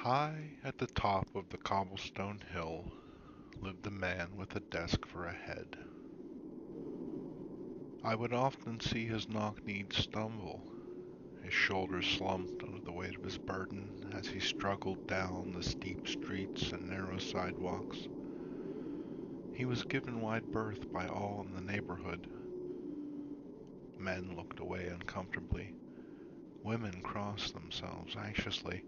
High at the top of the cobblestone hill lived a man with a desk for a head. I would often see his knock-kneed stumble, his shoulders slumped under the weight of his burden as he struggled down the steep streets and narrow sidewalks. He was given wide berth by all in the neighborhood. Men looked away uncomfortably. Women crossed themselves anxiously.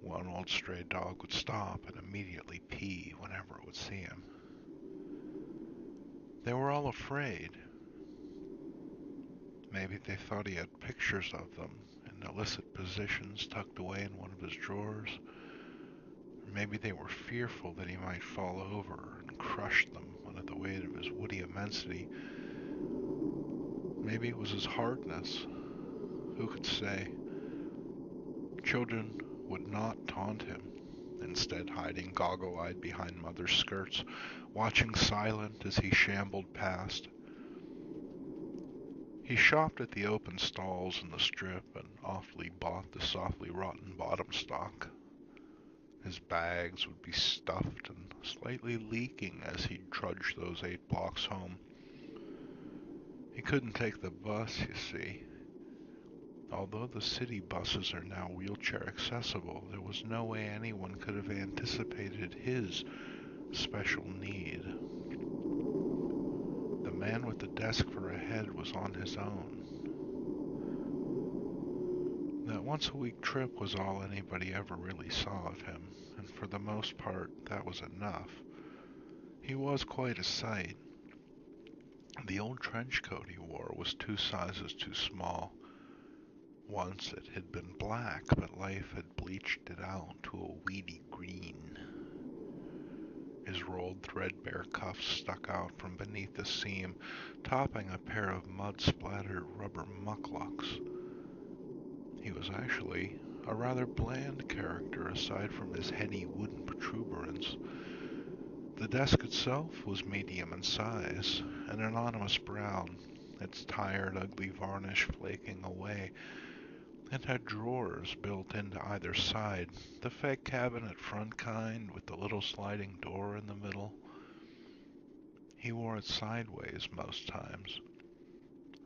One old stray dog would stop and immediately pee whenever it would see him. They were all afraid. Maybe they thought he had pictures of them in illicit positions tucked away in one of his drawers. Or maybe they were fearful that he might fall over and crush them under the weight of his woody immensity. Maybe it was his hardness. Who could say? Children would not taunt him, instead hiding goggle-eyed behind mother's skirts, watching silent as he shambled past. He shopped at the open stalls in the strip and awfully bought the softly rotten bottom stock. His bags would be stuffed and slightly leaking as he trudged those 8 blocks home. He couldn't take the bus, you see. Although the city buses are now wheelchair accessible, there was no way anyone could have anticipated his special need. The man with the desk for a head was on his own. That once-a-week trip was all anybody ever really saw of him, and for the most part that was enough. He was quite a sight. The old trench coat he wore was 2 sizes too small. Once it had been black, but life had bleached it out to a weedy green. His rolled threadbare cuffs stuck out from beneath the seam, topping a pair of mud-splattered rubber mucklucks. He was actually a rather bland character aside from his heady wooden protuberance. The desk itself was medium in size, an anonymous brown, its tired, ugly varnish flaking away. It had drawers built into either side, the fake cabinet front kind with the little sliding door in the middle. He wore it sideways most times.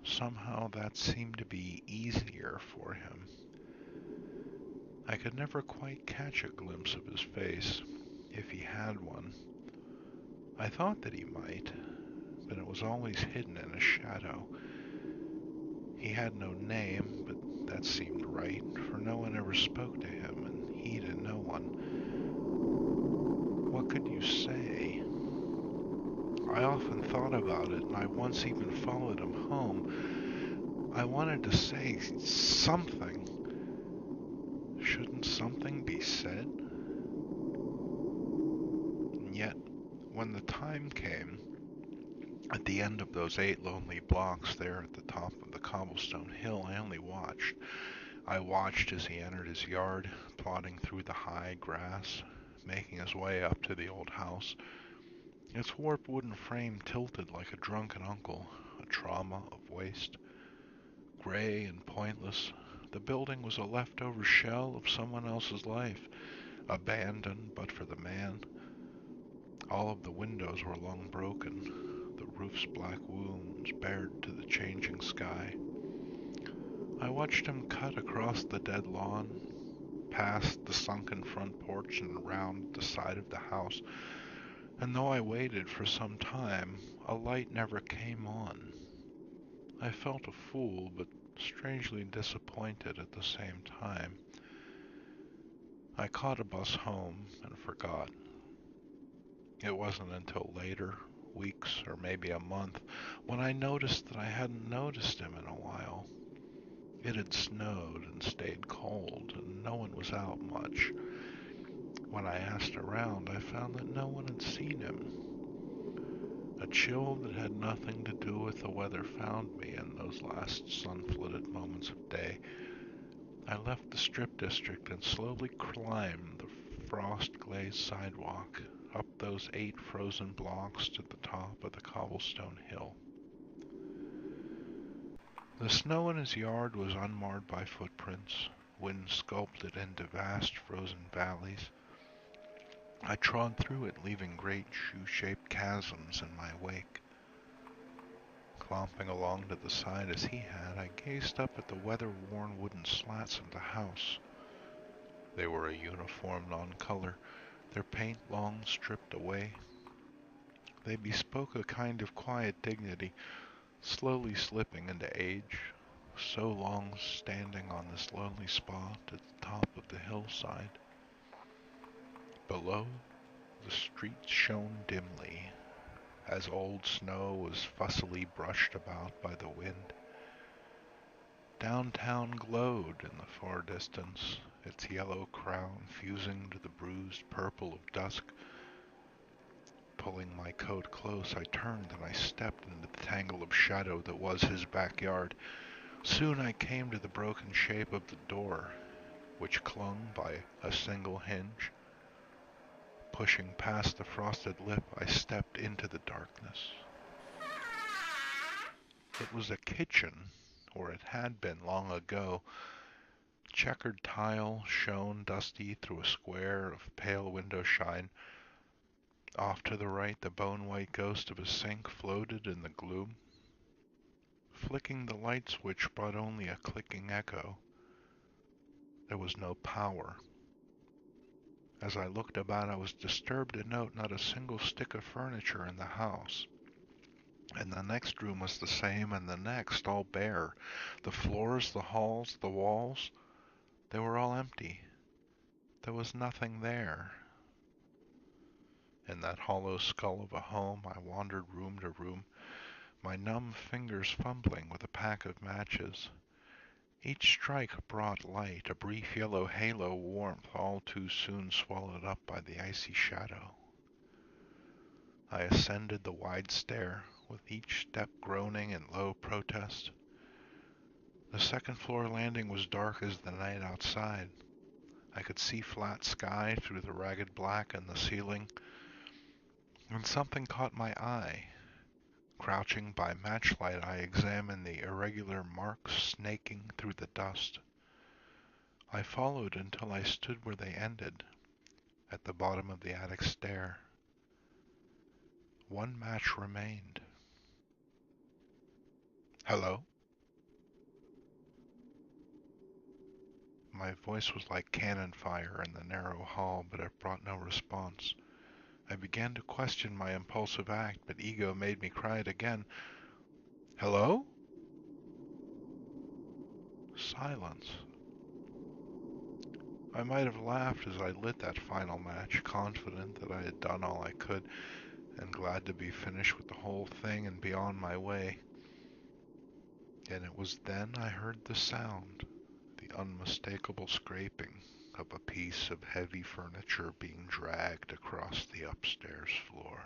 Somehow that seemed to be easier for him. I could never quite catch a glimpse of his face, if he had one. I thought that he might, but it was always hidden in a shadow. He had no name, but that seemed right, for no one ever spoke to him, and he to no one. What could you say? I often thought about it, and I once even followed him home. I wanted to say something. Shouldn't something be said? And yet, when the time came, at the end of those 8 lonely blocks there at the top of the cobblestone hill, I only watched. I watched as he entered his yard, plodding through the high grass, making his way up to the old house. Its warped wooden frame tilted like a drunken uncle, a trauma of waste. Gray and pointless, the building was a leftover shell of someone else's life, abandoned but for the man. All of the windows were long broken, the roof's black wounds bared to the changing sky. I watched him cut across the dead lawn, past the sunken front porch and around the side of the house, and though I waited for some time, a light never came on. I felt a fool, but strangely disappointed at the same time. I caught a bus home and forgot. It wasn't until later, weeks or maybe a month, when I noticed that I hadn't noticed him in a while. It had snowed and stayed cold, and no one was out much. When I asked around, I found that no one had seen him. A chill that had nothing to do with the weather found me in those last sun-flooded moments of day. I left the Strip District and slowly climbed the frost-glazed sidewalk, up those 8 frozen blocks to the top of the cobblestone hill. The snow in his yard was unmarred by footprints, wind sculpted into vast frozen valleys. I trod through it, leaving great shoe-shaped chasms in my wake. Clomping along to the side as he had, I gazed up at the weather-worn wooden slats of the house. They were a uniform non-color, their paint long stripped away. They bespoke a kind of quiet dignity, slowly slipping into age, so long standing on this lonely spot at the top of the hillside. Below, the street shone dimly, as old snow was fussily brushed about by the wind. Downtown glowed in the far distance, its yellow crown fusing to the bruised purple of dusk. Pulling my coat close, I turned and I stepped into the tangle of shadow that was his backyard. Soon I came to the broken shape of the door, which clung by a single hinge. Pushing past the frosted lip, I stepped into the darkness. It was a kitchen, or it had been long ago. Checkered tile shone dusty through a square of pale window shine. Off to the right, the bone-white ghost of a sink floated in the gloom. Flicking the light switch brought only a clicking echo. There was no power. As I looked about, I was disturbed to note not a single stick of furniture in the house. And the next room was the same, and the next, all bare. The floors, the halls, the walls, they were all empty. There was nothing there. In that hollow skull of a home, I wandered room to room, my numb fingers fumbling with a pack of matches. Each strike brought light, a brief yellow halo warmth, all too soon swallowed up by the icy shadow. I ascended the wide stair, with each step groaning in low protest. The second-floor landing was dark as the night outside. I could see flat sky through the ragged black in the ceiling, when something caught my eye. Crouching by matchlight, I examined the irregular marks snaking through the dust. I followed until I stood where they ended, at the bottom of the attic stair. One match remained. Hello? My voice was like cannon fire in the narrow hall, but it brought no response. I began to question my impulsive act, but ego made me cry it again. Hello? Silence. I might have laughed as I lit that final match, confident that I had done all I could, and glad to be finished with the whole thing and be on my way. And it was then I heard the sound, the unmistakable scraping of a piece of heavy furniture being dragged across the upstairs floor.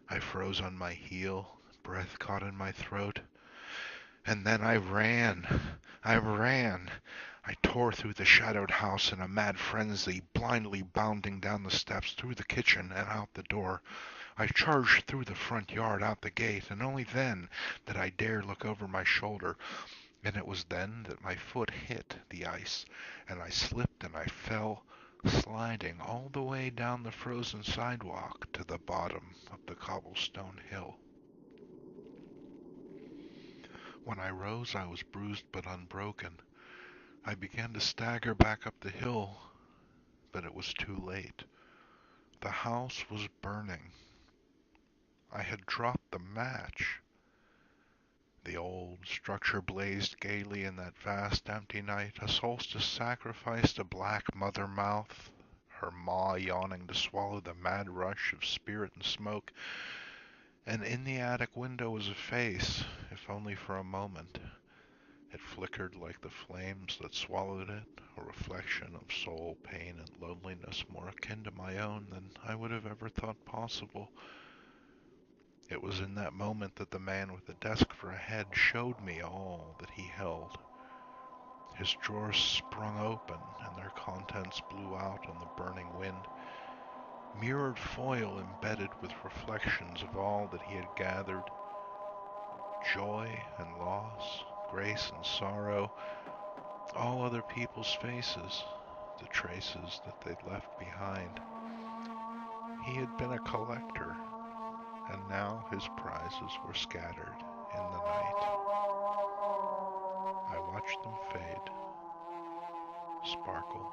I froze on my heel, breath caught in my throat, and then I ran. I tore through the shadowed house in a mad frenzy, blindly bounding down the steps, through the kitchen, and out the door. I charged through the front yard, out the gate, and only then did I dare look over my shoulder. And it was then that my foot hit the ice, and I slipped and I fell, sliding all the way down the frozen sidewalk to the bottom of the cobblestone hill. When I rose, I was bruised but unbroken. I began to stagger back up the hill, but it was too late. The house was burning. I had dropped the match. The old structure blazed gaily in that vast empty night, a solstice sacrifice to black mother mouth, her maw yawning to swallow the mad rush of spirit and smoke. And in the attic window was a face, if only for a moment. It flickered like the flames that swallowed it, a reflection of soul pain and loneliness more akin to my own than I would have ever thought possible. It was in that moment that the man with the desk for a head showed me all that he held. His drawers sprung open, and their contents blew out on the burning wind. Mirrored foil embedded with reflections of all that he had gathered. Joy and loss, grace and sorrow, all other people's faces, the traces that they'd left behind. He had been a collector, and now his prizes were scattered in the night. I watched them fade, sparkle,